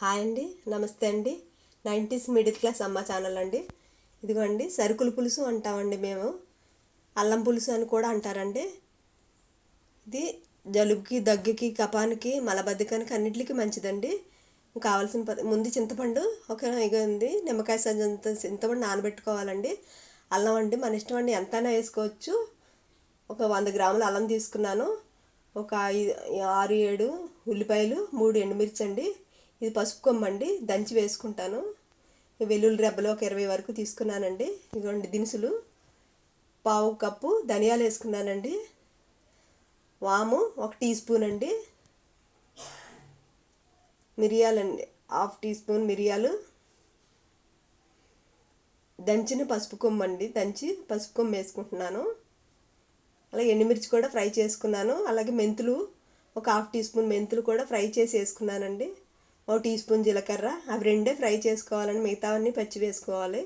Hi అండి, నమస్తే అండి. 90s మిడిల్ క్లాస్ అమ్మ ఛానల్ అండి. ఇదిగోండి సరుకుల పులుసు అంటామండి మేము. అల్లం పులుసు అని కూడా అంటారండి. ఇది జలుబుకి, దగ్గుకి, కఫానికి, మలబద్ధకానికి అన్నిటికీ మంచిదండి. కావాల్సిన ముందు చింతపండు ఒక ఇగోండి, నిమ్మకాయ సజ్జంత చింతపండు నానబెట్టుకోవాలండి. అల్లం అండి మన ఇష్టం అండి, ఎంతైనా వేసుకోవచ్చు. ఒక 100 గ్రాముల అల్లం తీసుకున్నాను. ఒక 6-7 ఉల్లిపాయలు, 3 ఎండుమిర్చి అండి. ఇది పసుపు కొమ్మండి, దంచి వేసుకుంటాను. వెల్లుల్లి రెబ్బలు ఒక 20 వరకు తీసుకున్నానండి. ఇదిగోండి దినుసులు, పావు కప్పు ధనియాలు వేసుకున్నానండి. వాము 1 టీ స్పూన్ అండి. మిరియాలండి 1/2 టీ స్పూన్ మిరియాలు. దంచిన పసుపు కొమ్మండి, దంచి పసుపు కొమ్ము వేసుకుంటున్నాను. అలాగే ఎండుమిర్చి కూడా ఫ్రై చేసుకున్నాను. అలాగే మెంతులు ఒక 1/2 టీ స్పూన్ మెంతులు కూడా ఫ్రై చేసి వేసుకున్నానండి. 1 టీ స్పూన్ జీలకర్ర, అవి రెండే ఫ్రై చేసుకోవాలండి, మిగతావన్నీ పచ్చి వేసుకోవాలి.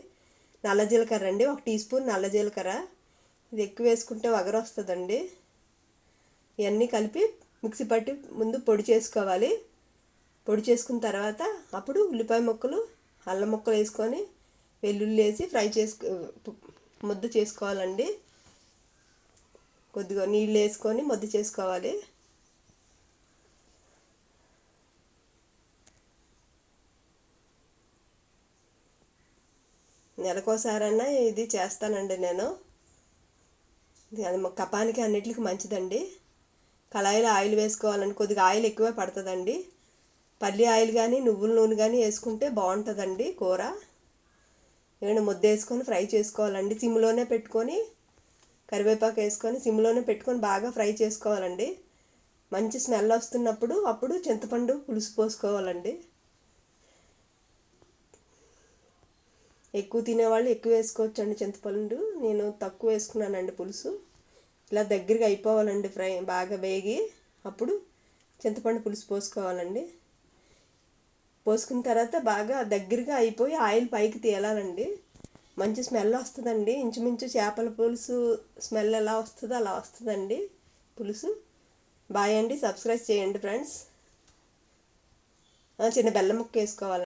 నల్ల జీలకర్ర అండి, 1 టీ స్పూన్ నల్ల జీలకర్ర. ఇది ఎక్కువ వేసుకుంటే వగరు వస్తుందండి. ఇవన్నీ కలిపి మిక్సీ పట్టి ముందు పొడి చేసుకోవాలి. పొడి చేసుకున్న తర్వాత అప్పుడు ఉల్లిపాయ ముక్కలు, అల్లం ముక్కలు వేసుకొని వెల్లుల్లి వేసి ఫ్రై ముద్ద చేసుకోవాలండి. కొద్దిగా నీళ్ళు వేసుకొని ముద్ద చేసుకోవాలి. నెలకోసారైనా ఇది చేస్తానండి నేను. అది కఫానికి అన్నిటికీ మంచిదండి. కళాయిలో ఆయిల్ వేసుకోవాలండి, కొద్దిగా ఆయిల్ ఎక్కువే పడుతుందండి. పల్లి ఆయిల్ కానీ నువ్వుల నూనె కానీ వేసుకుంటే బాగుంటుందండి కూర. ఏమైనా ముద్ద వేసుకొని ఫ్రై చేసుకోవాలండి. సిమ్లోనే పెట్టుకొని కరివేపాకు వేసుకొని సిమ్లోనే పెట్టుకొని బాగా ఫ్రై చేసుకోవాలండి. మంచి స్మెల్ వస్తున్నప్పుడు అప్పుడు చింతపండు పులుసు పోసుకోవాలండి. ఎక్కువ తినేవాళ్ళు ఎక్కువ వేసుకోవచ్చండి చింతపండు. నేను తక్కువ వేసుకున్నానండి పులుసు. ఇలా దగ్గరగా అయిపోవాలండి, ఫ్రై బాగా వేగి అప్పుడు చింతపండు పులుసు పోసుకోవాలండి. పోసుకున్న తర్వాత బాగా దగ్గరగా అయిపోయి ఆయిల్ పైకి తేలాలండి. మంచి స్మెల్ వస్తుందండి. ఇంచుమించు చేపల పులుసు స్మెల్ ఎలా వస్తుందో అలా వస్తుందండి పులుసు. బాయ్ అండి, సబ్స్క్రైబ్ చేయండి ఫ్రెండ్స్. చిన్న బెల్లం ముక్క వేసుకోవాలి.